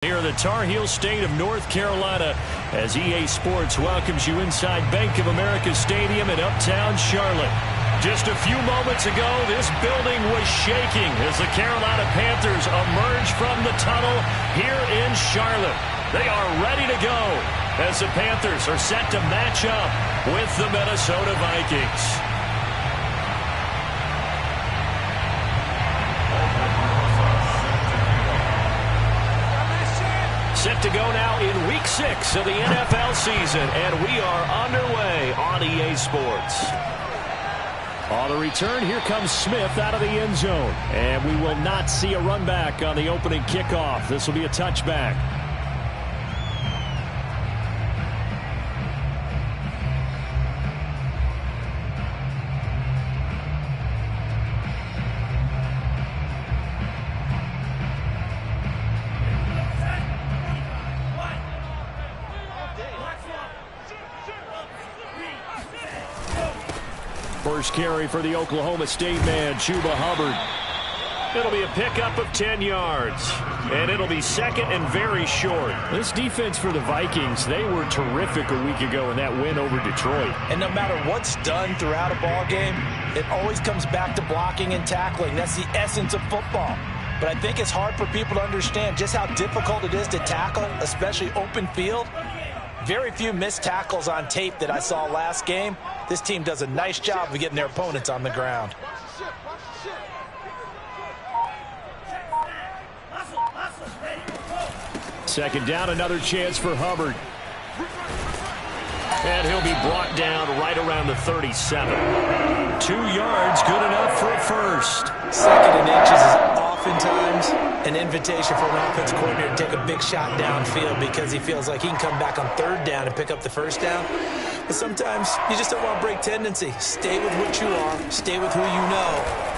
Here in the Tar Heel state of North Carolina as EA Sports welcomes you inside Bank of America Stadium in uptown Charlotte. Just a few moments ago, this building was shaking as the Carolina Panthers emerged from the tunnel here in Charlotte. They are ready to go as the Panthers are set to match up with the Minnesota Vikings. Set to go now in Week 6 of the NFL season, and we are underway on EA Sports. On the return, here comes Smith out of the end zone, and we will not see a run back on the opening kickoff. This will be a touchback. First carry for the Oklahoma State man, Chuba Hubbard. It'll be a pickup of 10 yards, and it'll be second and very short. This defense for the Vikings, they were terrific a week ago in that win over Detroit. And no matter what's done throughout a ball game, it always comes back to blocking and tackling. That's the essence of football. But I think it's hard for people to understand just how difficult it is to tackle, especially open field. Very few missed tackles on tape that I saw last game. This team does a nice job of getting their opponents on the ground. Second down, another chance for Hubbard. And he'll be brought down right around the 37. 2 yards, good enough for a first. Second and inches is oftentimes an invitation for an offensive coordinator to take a big shot downfield because he feels like he can come back on third down and pick up the first down. But sometimes you just don't want to break tendency. Stay with what you are, stay with who you know,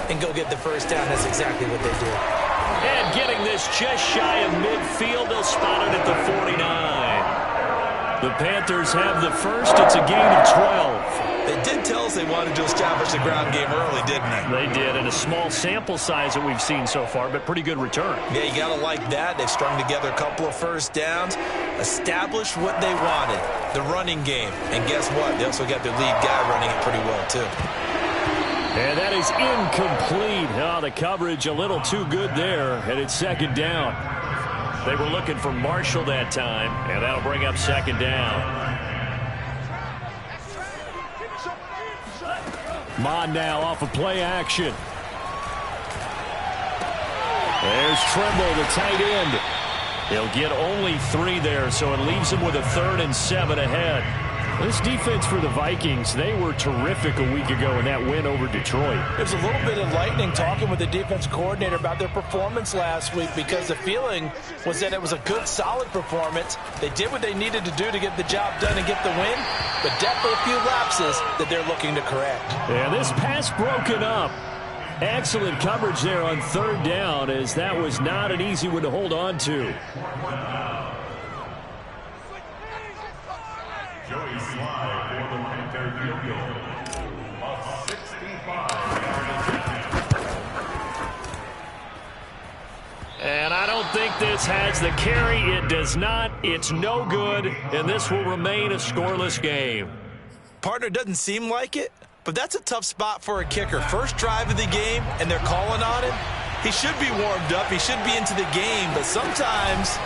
and go get the first down. That's exactly what they do. And getting this just shy of midfield, they'll spot it at the 49. The Panthers have the first. It's a gain of 12. They did tell us they wanted to establish the ground game early, didn't they? They did, and a small sample size that we've seen so far, but pretty good return. Yeah, you got to like that. They've strung together a couple of first downs, established what they wanted, the running game. And guess what? They also got their lead guy running it pretty well, too. And that is incomplete. Oh, the coverage a little too good there, and it's second down. They were looking for Marshall that time, and that'll bring up second down. Mon now off of play action. There's Trimble, the tight end. He'll get only 3 there, so it leaves him with a 3rd and 7 ahead. This defense for the Vikings, they were terrific a week ago in that win over Detroit. There's a little bit of lightning talking with the defense coordinator about their performance last week because the feeling was that it was a good, solid performance. They did what they needed to do to get the job done and get the win, but definitely a few lapses that they're looking to correct. And this pass broken up. Excellent coverage there on third down, as that was not an easy one to hold on to. And I don't think this has the carry. It does not. It's no good, and this will remain a scoreless game. Partner, doesn't seem like it, but that's a tough spot for a kicker. First drive of the game, and they're calling on him. He should be warmed up. He should be into the game, but sometimes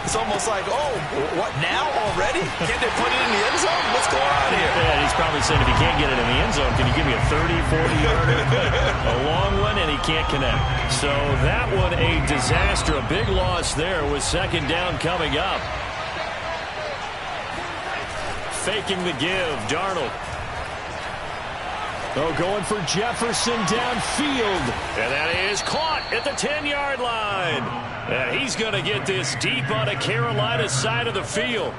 it's almost like, oh, what, now already? Can't they put it in the end zone? What's going on here? Yeah, he's probably saying if he can't get it in the end zone, can you give me a 30, 40-yarder? A long one, and he can't connect. So that one a disaster. A big loss there with second down coming up. Faking the give, Darnold. Oh, going for Jefferson downfield. And that is caught at the 10-yard line. And he's going to get this deep on a Carolina side of the field.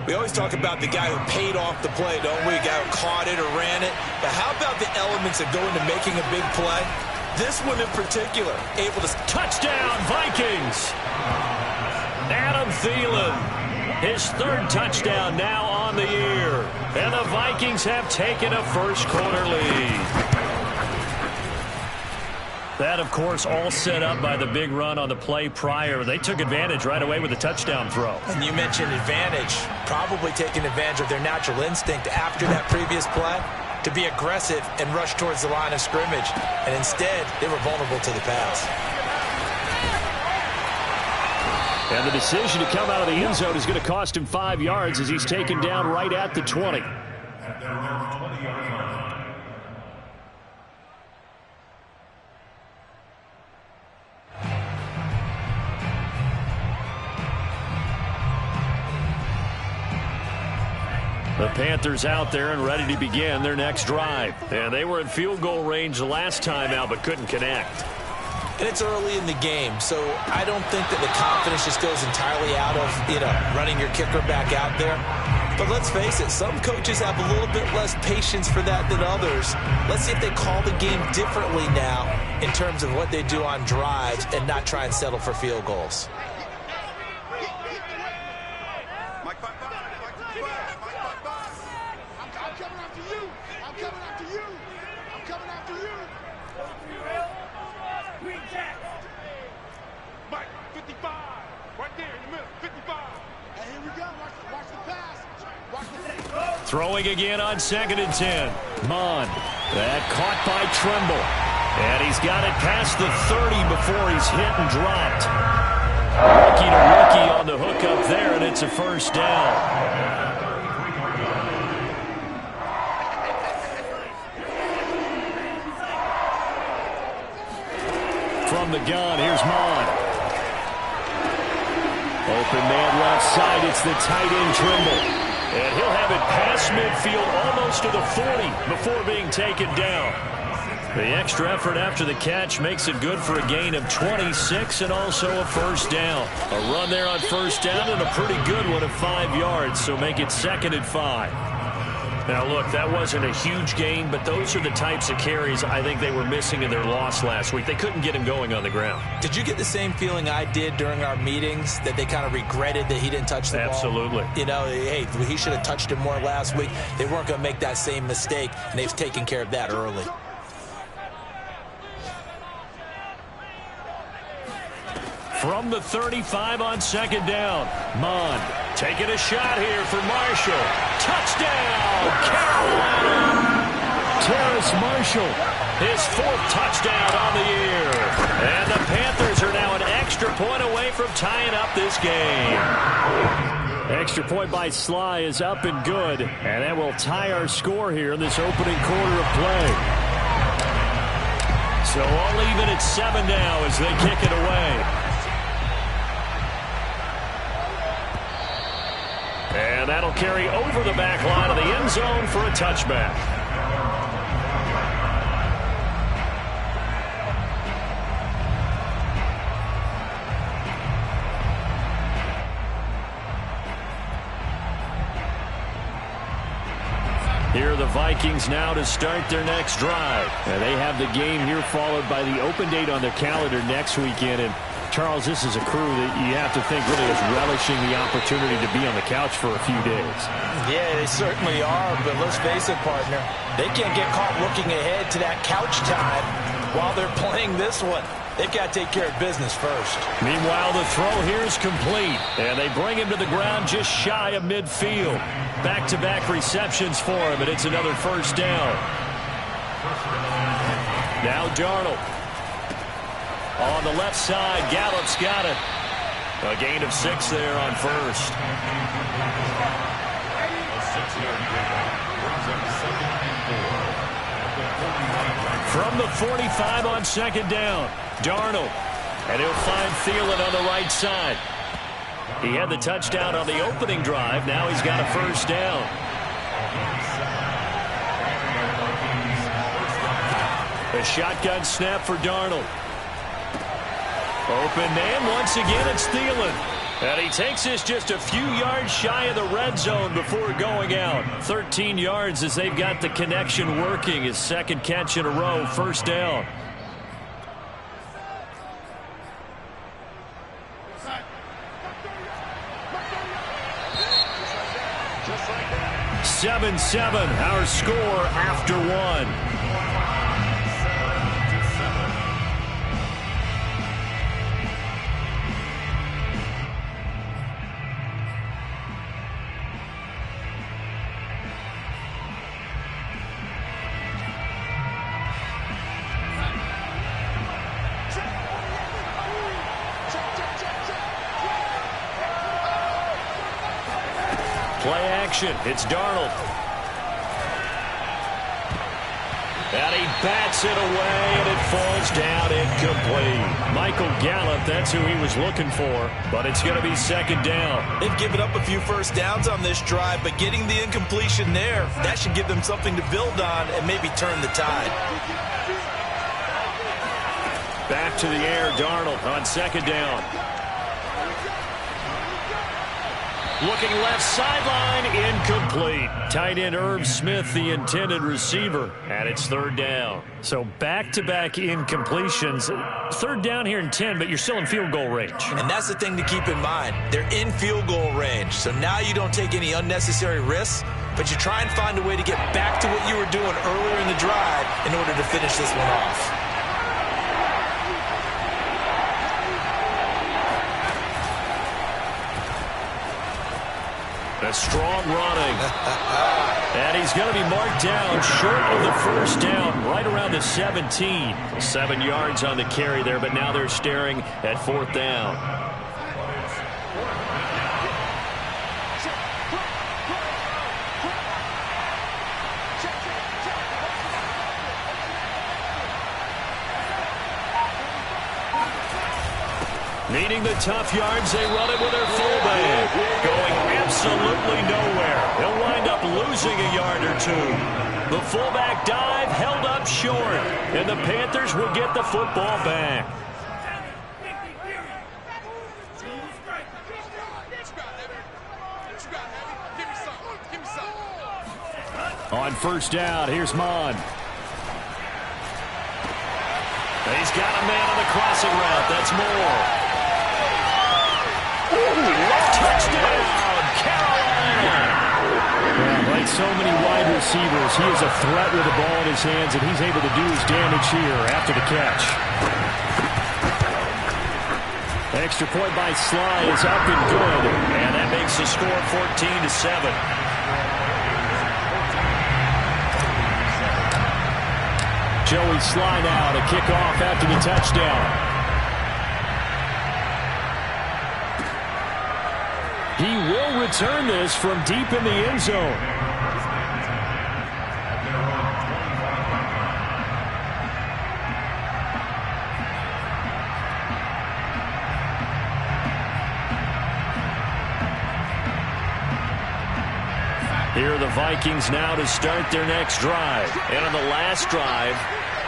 We always talk about the guy who paid off the play, don't we? The guy who caught it or ran it. But how about the elements that go into making a big play? This one in particular, able to... Touchdown, Vikings! Adam Thielen, his 3rd touchdown now on the year. And the Vikings have taken a first-quarter lead. That, of course, all set up by the big run on the play prior. They took advantage right away with a touchdown throw. And you mentioned advantage, probably taking advantage of their natural instinct after that previous play to be aggressive and rush towards the line of scrimmage. And instead, they were vulnerable to the pass. And the decision to come out of the end zone is going to cost him 5 yards as he's taken down right at the 20. The Panthers out there and ready to begin their next drive. And they were in field goal range the last time out but couldn't connect. And it's early in the game, so I don't think that the confidence just goes entirely out of, running your kicker back out there. But let's face it, some coaches have a little bit less patience for that than others. Let's see if they call the game differently now in terms of what they do on drives and not try and settle for field goals. Throwing again on 2nd and 10. Mon. That caught by Tremble. And he's got it past the 30 before he's hit and dropped. Rookie to rookie on the hook up there, and it's a first down. From the gun, here's Mon. Open man left side, it's the tight end Tremble. And he'll have it past midfield almost to the 40 before being taken down. The extra effort after the catch makes it good for a gain of 26 and also a first down. A run there on first down and a pretty good one of 5 yards, so make it 2nd and 5. Now, look, that wasn't a huge gain, but those are the types of carries I think they were missing in their loss last week. They couldn't get him going on the ground. Did you get the same feeling I did during our meetings, that they kind of regretted that he didn't touch the ball? Absolutely. Hey, he should have touched it more last week. They weren't going to make that same mistake, and they've taken care of that early. From the 35 on 2nd down, Mon taking a shot here for Marshall. Touchdown, Carolina! Terrace Marshall, his 4th touchdown on the year. And the Panthers are now an extra point away from tying up this game. Extra point by Sly is up and good, and that will tie our score here in this opening quarter of play. So all even at 7 now as they kick it away. And that'll carry over the back line of the end zone for a touchback. Here are the Vikings now to start their next drive. And they have the game here followed by the open date on their calendar next weekend. And Charles, this is a crew that you have to think really is relishing the opportunity to be on the couch for a few days. Yeah, they certainly are, but let's face it, partner. They can't get caught looking ahead to that couch time while they're playing this one. They've got to take care of business first. Meanwhile, the throw here is complete, and they bring him to the ground just shy of midfield. Back-to-back receptions for him, and it's another first down. Now Darnold. On the left side, Gallup's got it. A gain of 6 there on first. From the 45 on 2nd down, Darnold. And he'll find Thielen on the right side. He had the touchdown on the opening drive. Now he's got a first down. A shotgun snap for Darnold. Open man, once again it's Thielen. And he takes this just a few yards shy of the red zone before going out. 13 yards as they've got the connection working. His 2nd catch in a row, first down. Like 7-7, our score after 1. Play action. It's Darnold. And he bats it away, and it falls down incomplete. Michael Gallup, that's who he was looking for, but it's going to be second down. They've given up a few first downs on this drive, but getting the incompletion there, that should give them something to build on and maybe turn the tide. Back to the air, Darnold on second down. Looking left sideline, incomplete. Tight end Irv Smith, the intended receiver, and it's third down. So back-to-back incompletions. Third down here in 10, but you're still in field goal range. And that's the thing to keep in mind. They're in field goal range. So now you don't take any unnecessary risks, but you try and find a way to get back to what you were doing earlier in the drive in order to finish this one off. A strong running. And he's going to be marked down short of the first down, right around the 17. 7 yards on the carry there, but now they're staring at fourth down. Needing the tough yards, they run it with their fullback. Going absolutely nowhere. He'll wind up losing a yard or two. The fullback dive held up short, and the Panthers will get the football back. On first down, here's Mon. He's got a man on the crossing route. That's Moore. Touchdown, Carolina! Yeah, like so many wide receivers, he is a threat with the ball in his hands, and he's able to do his damage here after the catch. Extra point by Sly is up and good, and that makes the score 14-7. Joey Sly now to kick off after the touchdown. He will return this from deep in the end zone. Here are the Vikings now to start their next drive. And on the last drive,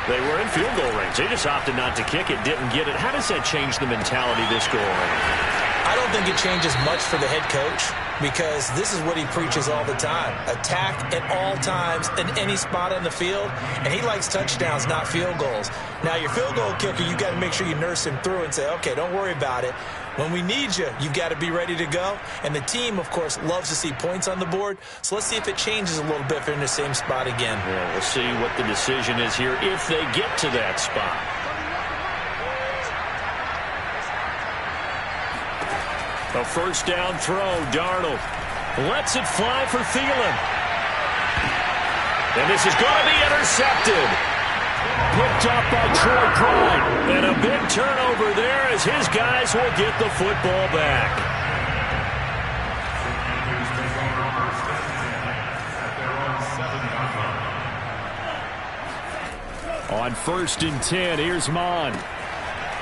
they were in field goal range. They just opted not to kick it, didn't get it. How does that change the mentality this go around? I don't think it changes much for the head coach because this is what he preaches all the time. Attack at all times in any spot on the field, and he likes touchdowns, not field goals. Now, your field goal kicker, you got to make sure you nurse him through and say, okay, don't worry about it. When we need you, you've got to be ready to go. And the team, of course, loves to see points on the board. So let's see if it changes a little bit if they're in the same spot again. Yeah, we'll see what the decision is here if they get to that spot. A first down throw, Darnold lets it fly for Thielen. And this is going to be intercepted. Picked up by Troy Pride. And a big turnover there as his guys will get the football back. On 1st and 10, here's Mon.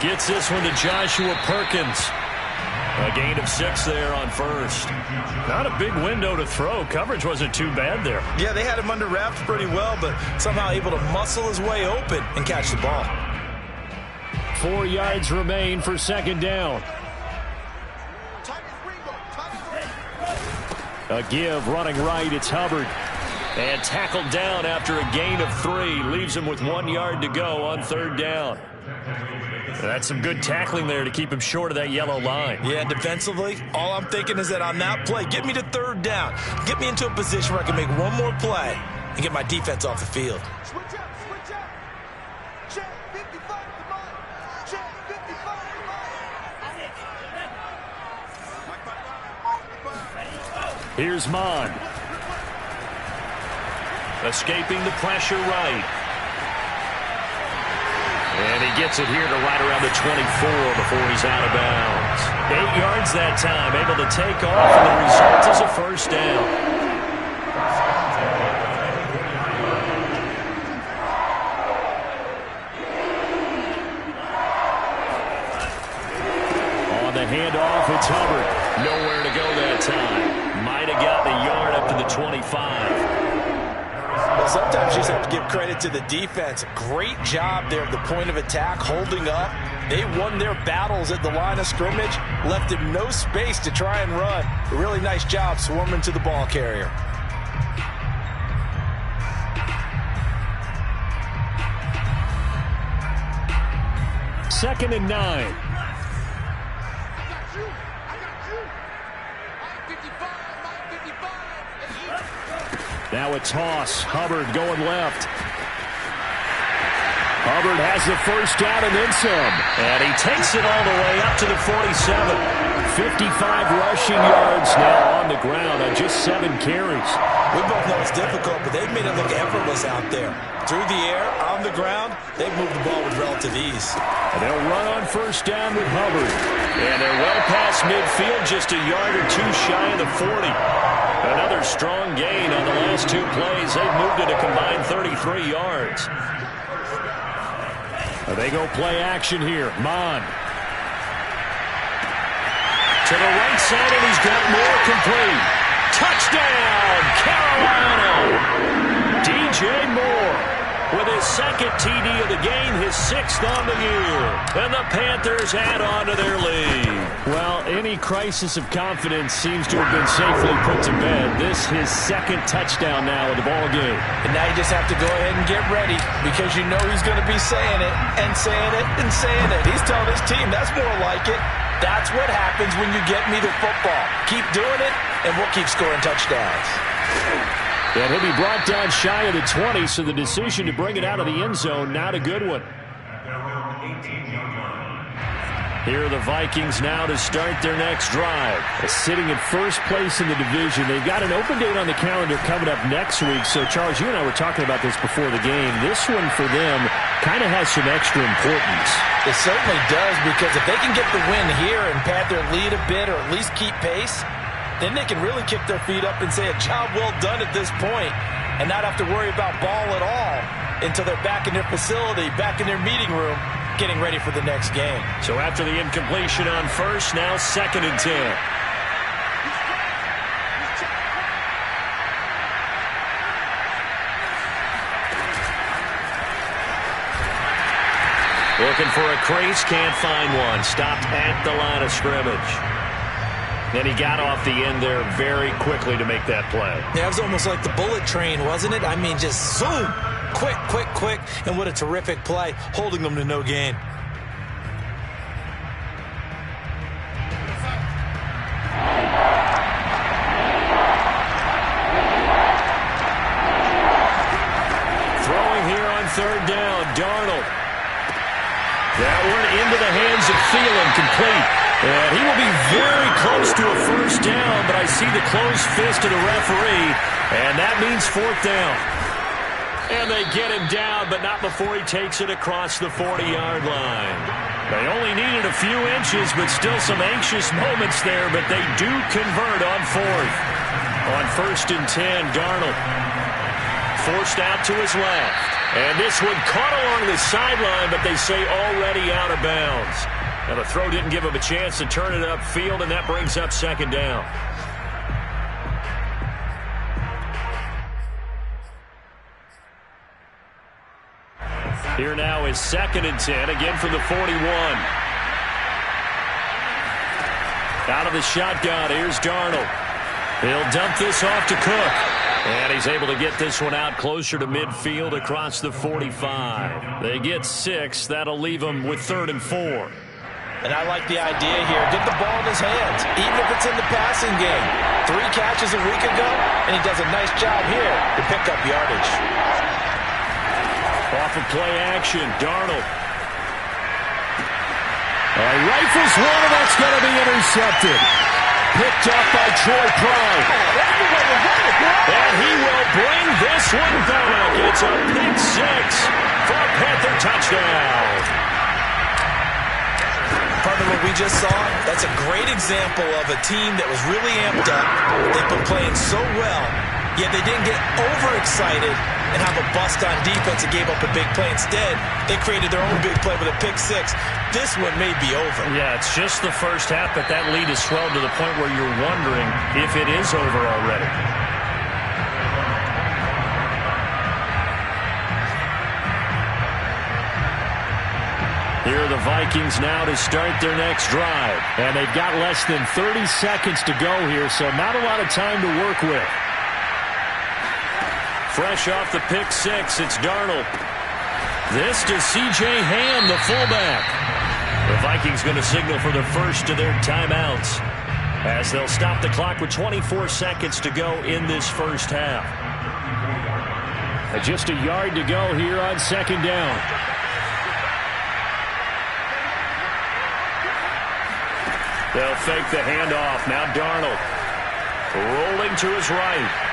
Gets this one to Joshua Perkins. A gain of 6 there on first. Not a big window to throw. Coverage wasn't too bad there. Yeah, they had him under wraps pretty well, but somehow able to muscle his way open and catch the ball. 4 yards remain for second down. A give running right. It's Hubbard. And tackled down after a gain of 3. Leaves him with 1 yard to go on third down. That's some good tackling there to keep him short of that yellow line. Yeah, defensively, all I'm thinking is that on that play, get me to third down. Get me into a position where I can make one more play and get my defense off the field. Switch up, switch up. Check 55 at the line. Check 55 at the line. Here's Mon. Escaping the pressure right. And he gets it here to right around the 24 before he's out of bounds. 8 yards that time, able to take off, and the result is a first down. On the handoff, it's Hubbard. Nowhere to go that time. Might have gotten a yard up to the 25. Well, sometimes you just have to give credit to the defense. Great job there at the point of attack, holding up. They won their battles at the line of scrimmage, left him no space to try and run. A really nice job swarming to the ball carrier. Second and 9. Now a toss. Hubbard going left. Hubbard has the first down and then some. And he takes it all the way up to the 47. 55 rushing yards now on the ground on just 7 carries. We both know it's difficult, but they've made it look effortless out there. Through the air, on the ground, they've moved the ball with relative ease. And they'll run on first down with Hubbard. And they're well past midfield, just a yard or two shy of the 40. Another strong gain on the last 2 plays. They've moved it a combined 33 yards. They go play action here. Mon. To the right side, and he's got more complete. Touchdown, Carolina! DJ Moore with his second TD of the game, his 6th on the year. And the Panthers add on to their lead. Well, any crisis of confidence seems to have been safely put to bed. This his second touchdown now of the ball game. And now you just have to go ahead and get ready, because you know he's going to be saying it and saying it and saying it. He's telling his team that's more like it. That's what happens when you get me the football. Keep doing it, and we'll keep scoring touchdowns. And he'll be brought down shy of the 20, so the decision to bring it out of the end zone, not a good one. Here are the Vikings now to start their next drive. Sitting in first place in the division. They've got an open date on the calendar coming up next week. So, Charles, you and I were talking about this before the game. This one for them kind of has some extra importance. It certainly does, because if they can get the win here and pad their lead a bit, or at least keep pace, then they can really kick their feet up and say a job well done at this point, and not have to worry about ball at all until they're back in their facility, back in their meeting room, getting ready for the next game. So after the incompletion on first, now 2nd and 10. Looking for a crease, can't find one. Stopped at the line of scrimmage. Then he got off the end there very quickly to make that play. Yeah, it was almost like the bullet train, wasn't it? I mean, just zoom. Quick, quick, quick. And what a terrific play, holding them to no gain. Throwing here on 3rd down, Darnold. That one into the hands of Thielen, complete. And he will be very close to a first down, but I see the closed fist of the referee, and that means 4th down. And they get him down, but not before he takes it across the 40-yard line. They only needed a few inches, but still some anxious moments there, but they do convert on 4th. On 1st and 10, Darnold forced out to his left. And this one caught along the sideline, but they say already out of bounds. Now the throw didn't give him a chance to turn it upfield, and that brings up 2nd down. Here now is 2nd and 10, again from the 41. Out of the shotgun, here's Darnold. He'll dump this off to Cook. And he's able to get this one out closer to midfield across the 45. They get 6. That'll leave them with 3rd and 4. And I like the idea here. Get the ball in his hands, even if it's in the passing game. 3 catches a week ago, and he does a nice job here to pick up yardage. Off of play action, Darnold. Rifles one, and that's going to be intercepted. Picked up by Troy Pride. And he will bring this one back. It's a pick 6. for a Panther touchdown. Partner, what we just saw, that's a great example of a team that was really amped up. They've been playing so well, yet they didn't get overexcited and have a bust on defense and gave up a big play. Instead, they created their own big play with a pick six. This one may be over. Yeah, it's just the first half, but that lead has swelled to the point where you're wondering if it is over already. Here are the Vikings now to start their next drive. And they've got less than 30 seconds to go here, so not a lot of time to work with. Fresh off the pick six, it's Darnold. This to C.J. Ham, the fullback. The Vikings going to signal for the first of their timeouts as they'll stop the clock with 24 seconds to go in this first half. Just a yard to go here on second down. They'll fake the handoff. Now Darnold rolling to his right.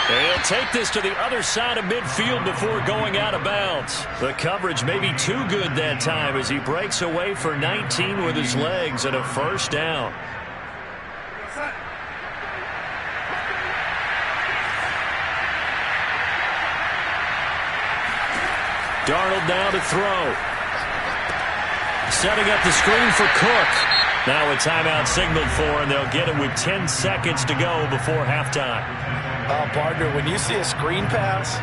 He'll take this to the other side of midfield before going out of bounds. The coverage may be too good that time as he breaks away for 19 with his legs and a first down. Darnold now to throw. Setting up the screen for Cook. Now a timeout signaled for, and they'll get it with 10 seconds to go before halftime. Partner, when you see a screen pass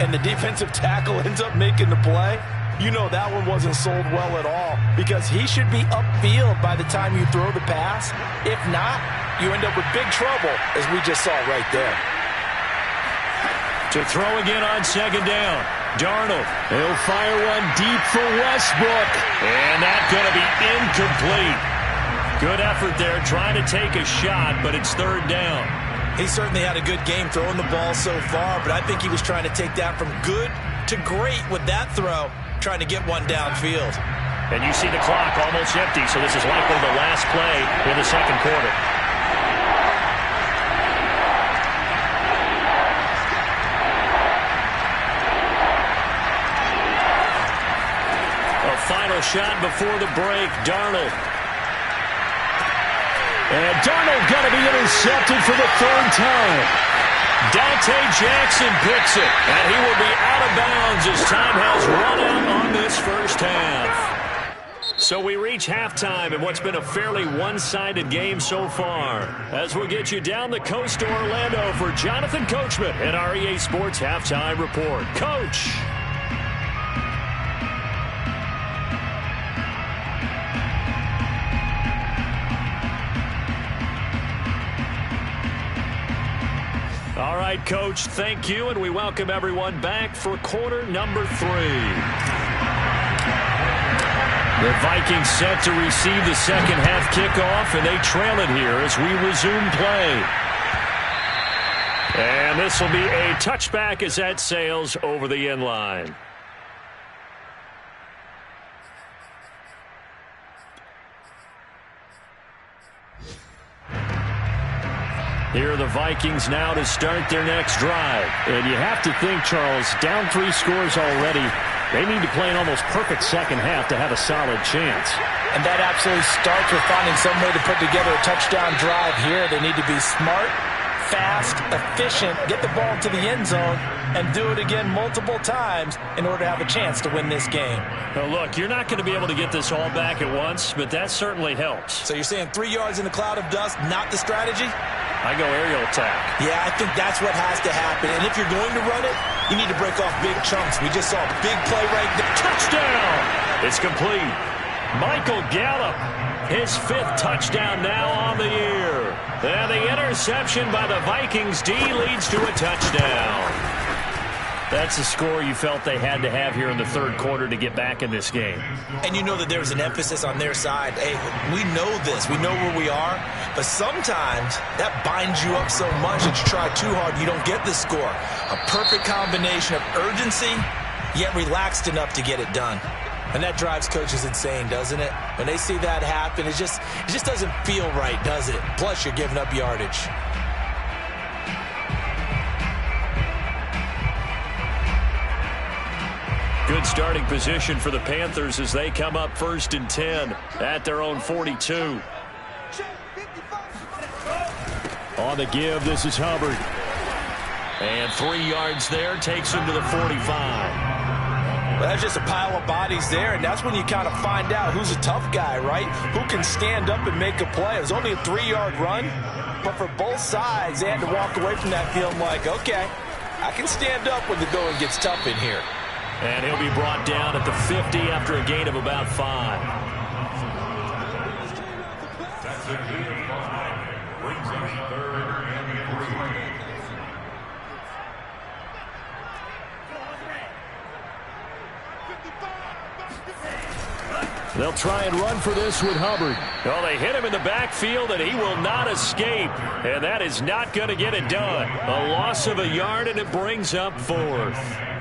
and the defensive tackle ends up making the play, you know that one wasn't sold well at all because he should be upfield by the time you throw the pass. If not, you end up with big trouble, as we just saw right there. To throw again on second down. Darnold, he'll fire one deep for Westbrook. And that's going to be incomplete. Good effort there trying to take a shot, but it's third down. He certainly had a good game throwing the ball so far, but I think he was trying to take that from good to great with that throw, trying to get one downfield. And you see the clock almost empty, so this is likely the last play in the second quarter. A final shot before the break, Darnold. And Darnold going to be intercepted for the third time. Dante Jackson picks it, and he will be out of bounds as time has run out on this first half. So we reach halftime in what's been a fairly one-sided game so far. As we'll get you down the coast to Orlando for Jonathan Coachman at our EA Sports Halftime Report. Coach. All right, Coach, thank you, and we welcome everyone back for quarter number 3. The Vikings set to receive the second half kickoff, and they trail it here as we resume play. And this will be a touchback as that sails over the end line. Here are the Vikings now to start their next drive. And you have to think, Charles, down 3 scores already. They need to play an almost perfect second half to have a solid chance. And that absolutely starts with finding some way to put together a touchdown drive here. They need to be smart, fast, efficient, get the ball to the end zone, and do it again multiple times in order to have a chance to win this game. Now, look, you're not going to be able to get this all back at once, but that certainly helps. So you're saying 3 yards in a cloud of dust, not the strategy? I go aerial attack. Yeah, I think that's what has to happen. And if you're going to run it, you need to break off big chunks. We just saw a big play right there. Touchdown! It's complete. Michael Gallup, his 5th touchdown now on the year. And the interception by the Vikings D leads to a touchdown. That's the score you felt they had to have here in the third quarter to get back in this game. And you know that there's an emphasis on their side. Hey, we know this. We know where we are. But sometimes that binds you up so much that you try too hard, you don't get the score. A perfect combination of urgency, yet relaxed enough to get it done. And that drives coaches insane, doesn't it? When they see that happen, it just doesn't feel right, does it? Plus, you're giving up yardage. Good starting position for the Panthers as they come up 1st and 10 at their own 42. On the give, this is Hubbard. And 3 yards there, takes him to the 45. Well, that's just a pile of bodies there, and that's when you kind of find out who's a tough guy, right? Who can stand up and make a play. It was only a 3-yard run, but for both sides, they had to walk away from that field like, okay, I can stand up when the going gets tough in here. And he'll be brought down at the 50 after a gain of about 5. That's a gain of 5. Brings up 3rd and 3. They'll try and run for this with Hubbard. Oh, they hit him in the backfield, and he will not escape. And that is not going to get it done. A loss of a yard, and it brings up 4th.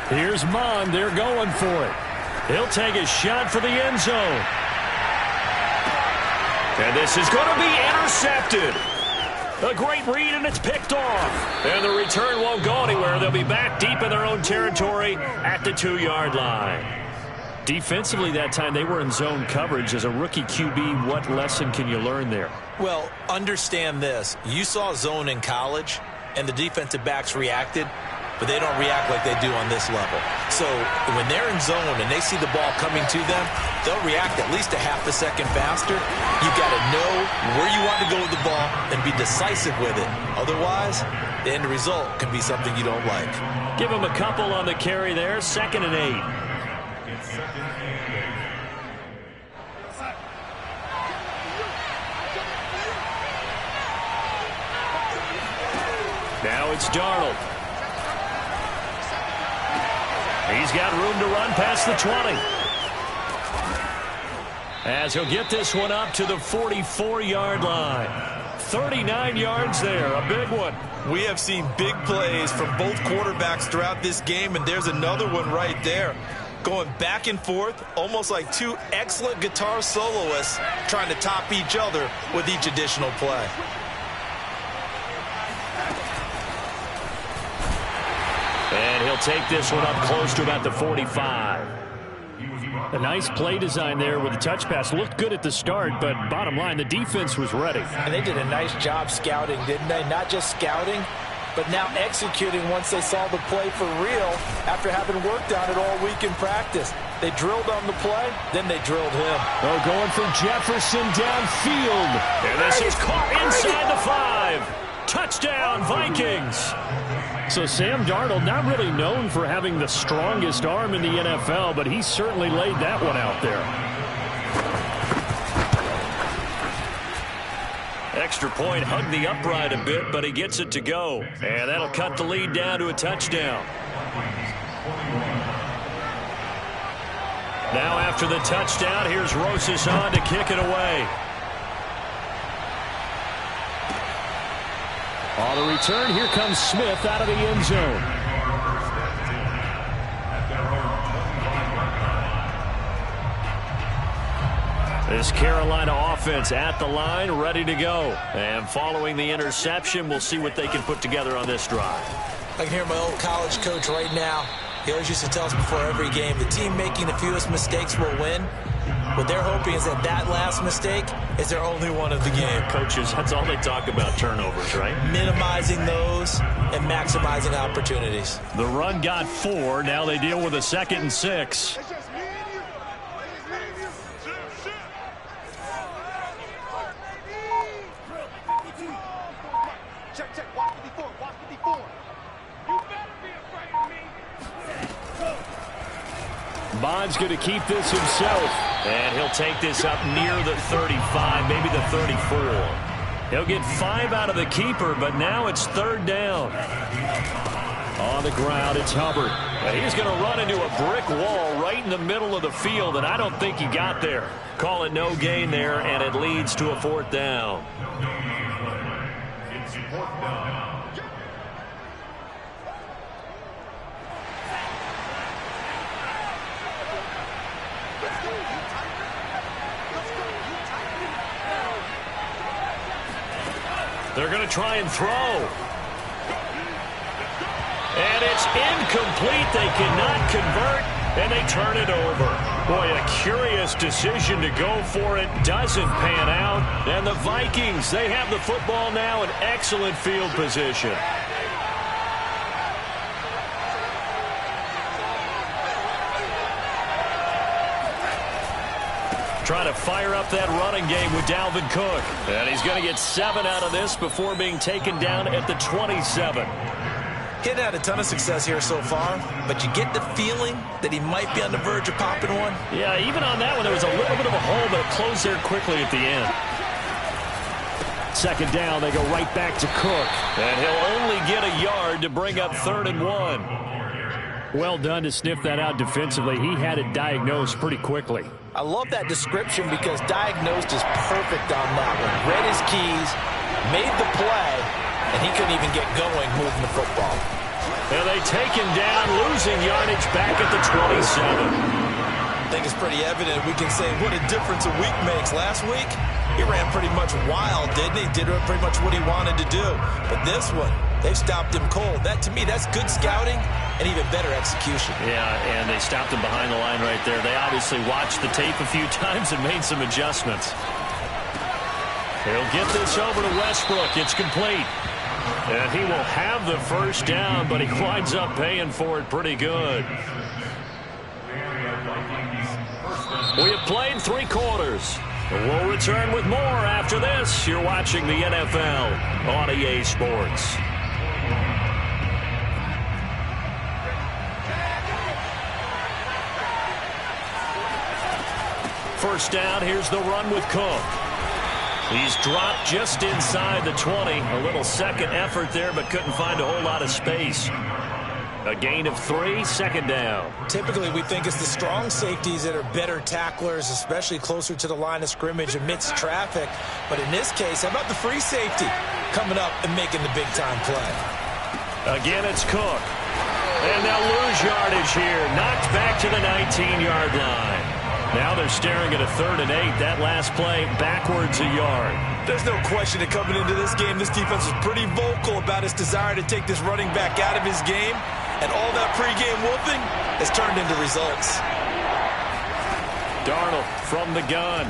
Here's Mon. They're going for it. He'll take a shot for the end zone. And this is going to be intercepted. A great read, and it's picked off. And the return won't go anywhere. They'll be back deep in their own territory at the 2-yard line. Defensively that time, they were in zone coverage. As a rookie QB, what lesson can you learn there? Well, understand this. You saw zone in college, and the defensive backs reacted, but they don't react like they do on this level. So when they're in zone and they see the ball coming to them, they'll react at least a half a second faster. You've got to know where you want to go with the ball and be decisive with it. Otherwise, the end result can be something you don't like. Give him a couple on the carry there. 2nd and 8. Now it's Darnold. He's got room to run past the 20. As he'll get this one up to the 44-yard line. 39 yards there, a big one. We have seen big plays from both quarterbacks throughout this game, and there's another one right there. Going back and forth, almost like two excellent guitar soloists trying to top each other with each additional play. And he'll take this one up close to about the 45. A nice play design there with the touch pass. Looked good at the start, but bottom line, the defense was ready. And they did a nice job scouting, didn't they? Not just scouting, but now executing once they saw the play for real after having worked on it all week in practice. They drilled on the play, then they drilled him. Oh, going for Jefferson downfield. And this is caught inside the 5. Touchdown, Vikings. So Sam Darnold, not really known for having the strongest arm in the NFL, but he certainly laid that one out there. Extra point, hugged the upright a bit, but he gets it to go. And that'll cut the lead down to a touchdown. Now after the touchdown, here's Rosas on to kick it away. On the return, here comes Smith out of the end zone. This Carolina offense at the line, ready to go. And following the interception, we'll see what they can put together on this drive. I can hear my old college coach right now. He always used to tell us before every game, the team making the fewest mistakes will win. What they're hoping is that last mistake is their only one of the game. Coaches, that's all they talk about, turnovers, right? Minimizing those and maximizing opportunities. The run got 4. Now they deal with a 2nd and 6. Bond's going to keep this himself. And he'll take this up near the 35, maybe the 34. He'll get 5 out of the keeper, but now it's 3rd down. On the ground, it's Hubbard. And he's going to run into a brick wall right in the middle of the field, and I don't think he got there. Call it no gain there, and it leads to a 4th down. They're going to try and throw. And it's incomplete. They cannot convert, and they turn it over. Boy, a curious decision to go for it. Doesn't pan out. And the Vikings, they have the football now in excellent field position. Trying to fire up that running game with Dalvin Cook. And he's going to get 7 out of this before being taken down at the 27. He's had a ton of success here so far, but you get the feeling that he might be on the verge of popping one. Yeah, even on that one, there was a little bit of a hole, but it closed there quickly at the end. Second down, they go right back to Cook. And he'll only get a yard to bring up 3rd and 1. Well done to sniff that out defensively. He had it diagnosed pretty quickly. I love that description because diagnosed is perfect on that one. Read his keys, made the play, and he couldn't even get going moving the football. And they take him down, losing yardage back at the 27. I think it's pretty evident we can say what a difference a week makes. Last week, he ran pretty much wild, didn't he? Did pretty much what he wanted to do. But this one, they stopped him cold. That, to me, that's good scouting and even better execution. Yeah, and they stopped him behind the line right there. They obviously watched the tape a few times and made some adjustments. He'll get this over to Westbrook. It's complete. And he will have the first down, but he winds up paying for it pretty good. We have played 3 quarters. We'll return with more after this. You're watching the NFL on EA Sports. First down, here's the run with Cook. He's dropped just inside the 20. A little second effort there, but couldn't find a whole lot of space. A gain of 3, second down. Typically, we think it's the strong safeties that are better tacklers, especially closer to the line of scrimmage amidst traffic. But in this case, how about the free safety coming up and making the big-time play? Again, it's Cook. And they'll lose yardage here. Knocked back to the 19-yard line. Now they're staring at a 3rd and 8. That last play, backwards a yard. There's no question that coming into this game, this defense was pretty vocal about its desire to take this running back out of his game. And all that pregame whooping has turned into results. Darnold from the gun.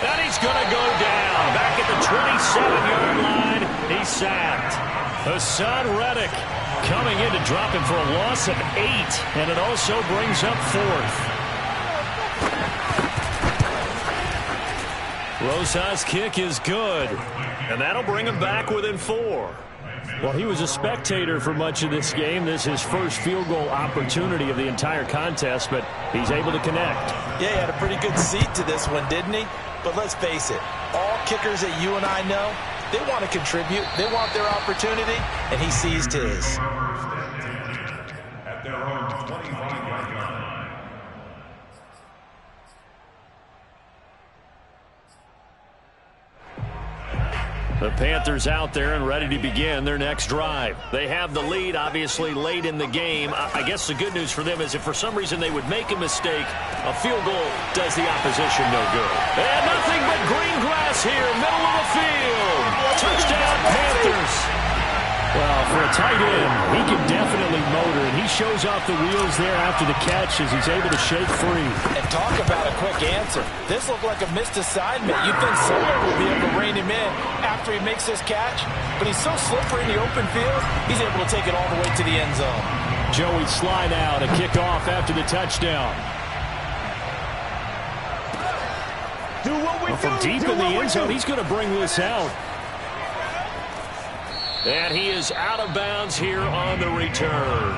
And he's going to go down. Back at the 27-yard line, he's sacked. Hassan Reddick coming in to drop him for a loss of 8. And it also brings up 4th. Rosa's kick is good. And that'll bring him back within 4. Well, he was a spectator for much of this game. This is his first field goal opportunity of the entire contest, but he's able to connect. Yeah, he had a pretty good seat to this one, didn't he? But let's face it, all kickers that you and I know, they want to contribute. They want their opportunity, and he seized his. At their own 25-yard line. The Panthers out there and ready to begin their next drive. They have the lead, obviously, late in the game. I guess the good news for them is if for some reason they would make a mistake, a field goal does the opposition no good. And nothing but green grass here, middle of the field. Touchdown, Panthers. Well, for a tight end, he can definitely motor, and he shows off the wheels there after the catch as he's able to shake free. And talk about a quick answer. This looked like a missed assignment. You'd think someone would be able to rein him in after he makes this catch, but he's so slippery in the open field, he's able to take it all the way to the end zone. Joey Sly now to kick off after the touchdown. From deep in the end zone, he's going to bring this out. And he is out of bounds here on the return.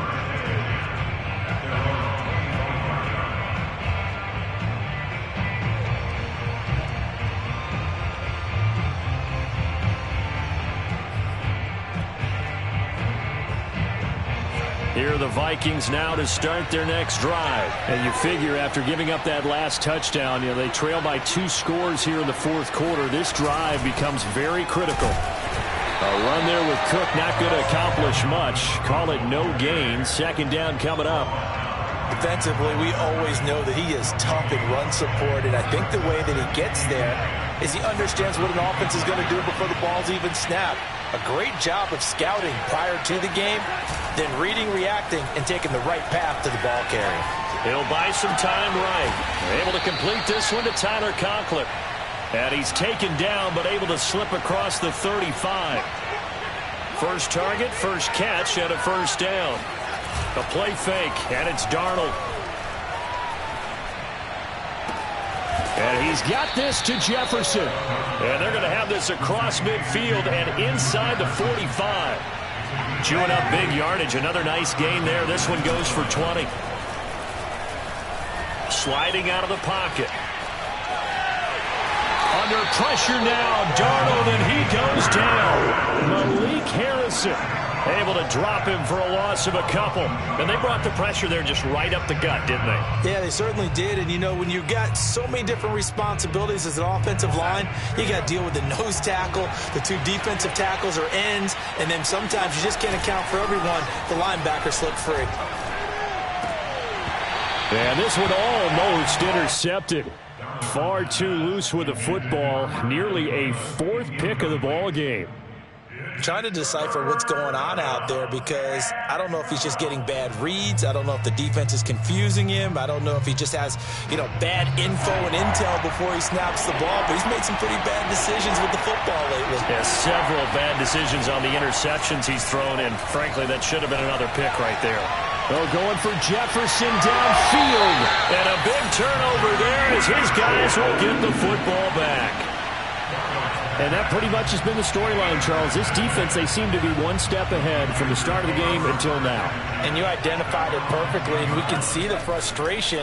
Here are the Vikings now to start their next drive. And you figure after giving up that last touchdown, they trail by 2 scores here in the 4th quarter. This drive becomes very critical. A run there with Cook, not going to accomplish much. Call it no gain. Second down coming up. Defensively, we always know that he is tough in run support, and I think the way that he gets there is he understands what an offense is going to do before the ball's even snapped. A great job of scouting prior to the game, then reading, reacting, and taking the right path to the ball carrier. He'll buy some time right. Able to complete this one to Tyler Conklin. And he's taken down, but able to slip across the 35. First target, first catch, and a first down. A play fake, and it's Darnold. And he's got this to Jefferson. And they're going to have this across midfield and inside the 45. Chewing up big yardage. Another nice gain there. This one goes for 20. Sliding out of the pocket. Under pressure now, Darnold, and he goes down. Malik Harrison able to drop him for a loss of a couple. And they brought the pressure there just right up the gut, didn't they? Yeah, they certainly did. And, you know, when you've got so many different responsibilities as an offensive line, you got to deal with the nose tackle, the two defensive tackles or ends, and then sometimes you just can't account for everyone. The linebacker slipped free. And this one almost intercepted. Far too loose with the football. Nearly a fourth pick of the ball game. Trying to decipher what's going on out there because I don't know if he's just getting bad reads. I don't know if the defense is confusing him. I don't know if he just has, you know, bad info and intel before he snaps the ball. But he's made some pretty bad decisions with the football lately. Yeah, several bad decisions on the interceptions he's thrown, and frankly, that should have been another pick right there. Oh, going for Jefferson downfield. And a big turnover there as his guys will get the football back. And that pretty much has been the storyline, Charles. This defense, they seem to be one step ahead from the start of the game until now. And you identified it perfectly, and we can see the frustration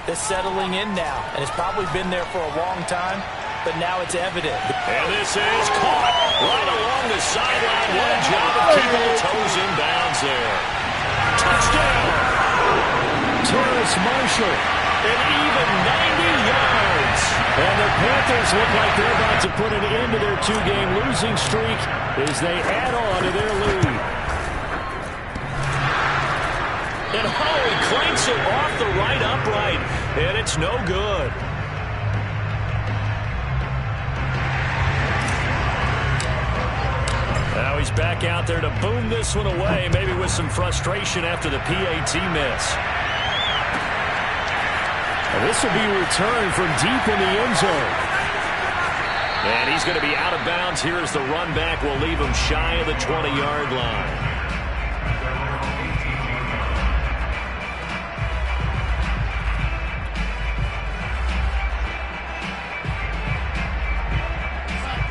that's settling in now. And it's probably been there for a long time, but now it's evident. And this is caught right along the sideline. What a job of keeping the toes in bounds there. Touchdown! Terrace Marshall, an even 90 yards. And the Panthers look like they're about to put an end to their two-game losing streak as they add on to their lead. And he clanks it off the right upright, and it's no good. Now he's back out there to boom this one away, maybe with some frustration after the PAT miss. And this will be returned from deep in the end zone. And he's going to be out of bounds here as the run back will leave him shy of the 20-yard line.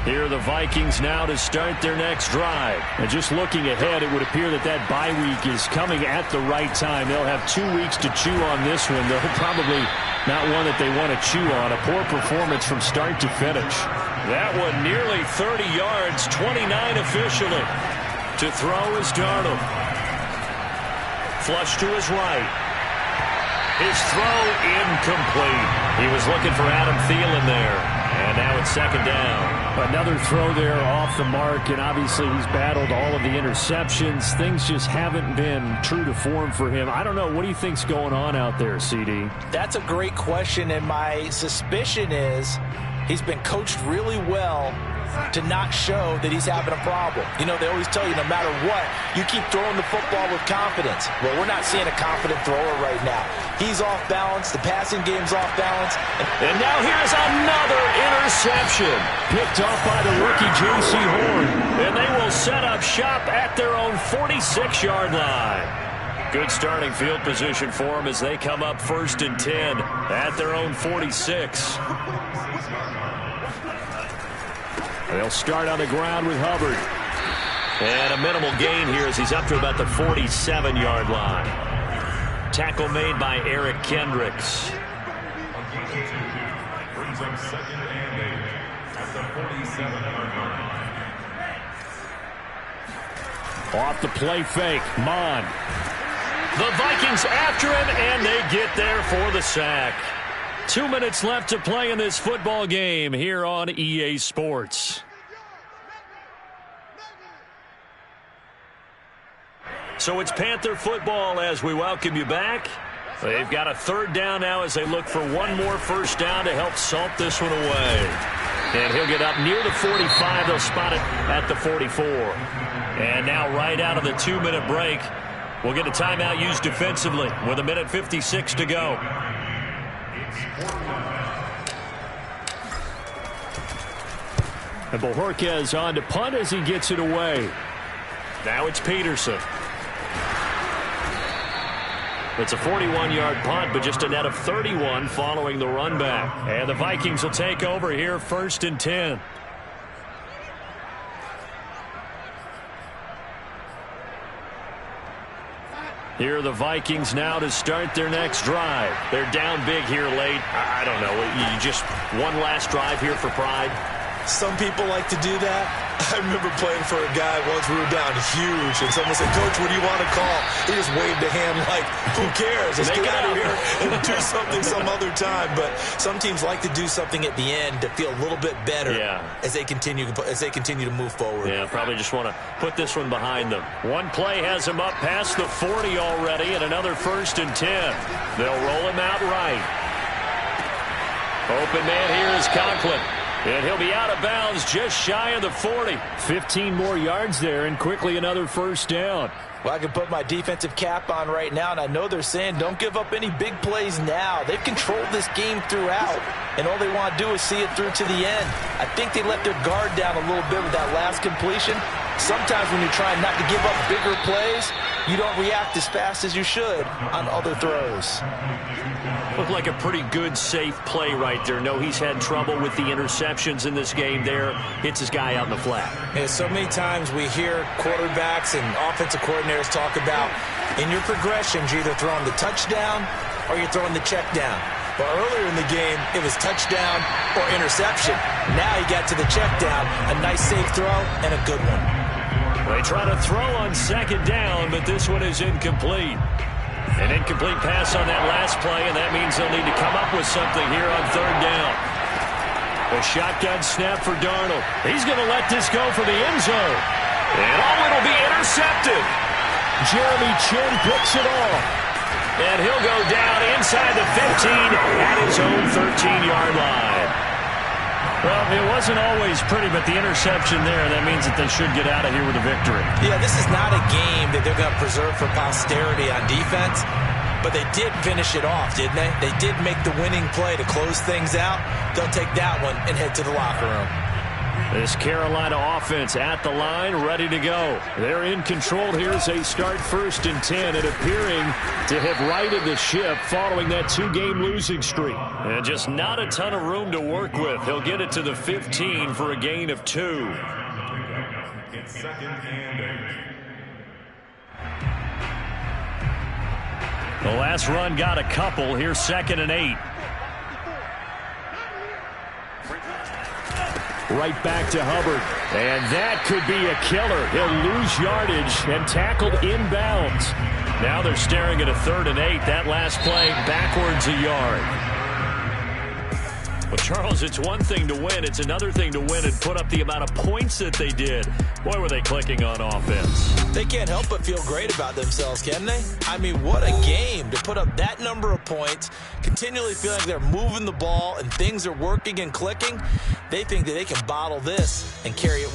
Here are the Vikings now to start their next drive. And just looking ahead, it would appear that that bye week is coming at the right time. They'll have 2 weeks to chew on this one. They'll probably not one that they want to chew on. A poor performance from start to finish. That one nearly 30 yards, 29 officially. To throw is Darnold. Flush to his right. His throw incomplete. He was looking for Adam Thielen there. And now it's second down. Another throw there off the mark, and obviously he's battled all of the interceptions. Things just haven't been true to form for him. I don't know. What do you think's going on out there, CD? That's a great question, and my suspicion is he's been coached really well to not show that he's having a problem. You know, they always tell you no matter what, you keep throwing the football with confidence. Well, we're not seeing a confident thrower right now. He's off balance. The passing game's off balance. And now here's another interception. Picked off by the rookie J.C. Horn. And they will set up shop at their own 46-yard line. Good starting field position for them as they come up 1st and 10 at their own 46. They'll start on the ground with Hubbard. And a minimal gain here as he's up to about the 47-yard line. Tackle made by Eric Kendricks. Brings up 2nd and 8 at the 47-yard line. Off the play fake, Mon. The Vikings after him, and they get there for the sack. 2 minutes left to play in this football game here on EA Sports. So it's Panther football as we welcome you back. They've got a third down now as they look for one more first down to help salt this one away. And he'll get up near the 45. They'll spot it at the 44. And now right out of the 2-minute break, we'll get a timeout used defensively with 1:56 to go. And Bojorquez on to punt as he gets it away. Now it's Peterson. It's a 41-yard punt, but just a net of 31 following the run back. And the Vikings will take over here, 1st and 10. Here are the Vikings now to start their next drive. They're down big here late. I don't know. You just one last drive here for pride. Some people like to do that. I remember playing for a guy once. We were down huge, and someone said, "Coach, what do you want to call?" He just waved a hand like, "Who cares? Let's get out of here and do something some other time." But some teams like to do something at the end to feel a little bit better as they continue to move forward. Yeah, probably just want to put this one behind them. One play has him up past the 40 already, and another 1st and 10. They'll roll him out right. Open man here is Conklin. And he'll be out of bounds just shy of the 40. 15 more yards there, and quickly another first down. Well, I can put my defensive cap on right now, and I know they're saying don't give up any big plays now. They've controlled this game throughout, and all they want to do is see it through to the end. I think they let their guard down a little bit with that last completion. Sometimes when you're trying not to give up bigger plays, you don't react as fast as you should on other throws. Looked like a pretty good, safe play right there. No, he's had trouble with the interceptions in this game there. Hits his guy out in the flat. Yeah, so many times we hear quarterbacks and offensive coordinators talk about in your progressions, you're either throwing the touchdown or you're throwing the check down. But earlier in the game, it was touchdown or interception. Now you got to the check down, a nice safe throw, and a good one. They try to throw on 2nd down, but this one is incomplete. An incomplete pass on that last play, and that means they'll need to come up with something here on 3rd down. A shotgun snap for Darnold. He's going to let this go for the end zone. And it'll be intercepted. Jeremy Chin picks it off. And he'll go down inside the 15 at his own 13-yard line. Well, it wasn't always pretty, but the interception there, that means that they should get out of here with a victory. Yeah, this is not a game that they're going to preserve for posterity on defense, but they did finish it off, didn't they? They did make the winning play to close things out. They'll take that one and head to the locker room. This Carolina offense at the line, ready to go. They're in control here as they start 1st and 10 and appearing to have righted the ship following that 2-game losing streak. And just not a ton of room to work with. He'll get it to the 15 for a gain of 2. It's 2nd and 8. The last run got a couple. Here's 2nd and 8. Right back to Hubbard. And that could be a killer. He'll lose yardage and tackled inbounds. Now they're staring at a 3rd and 8. That last play backwards a yard. Well, Charles, it's one thing to win. It's another thing to win and put up the amount of points that they did. Boy, were they clicking on offense. They can't help but feel great about themselves, can they? I mean, what a game to put up that number of points, continually feeling like they're moving the ball and things are working and clicking. They think that they can bottle this and carry it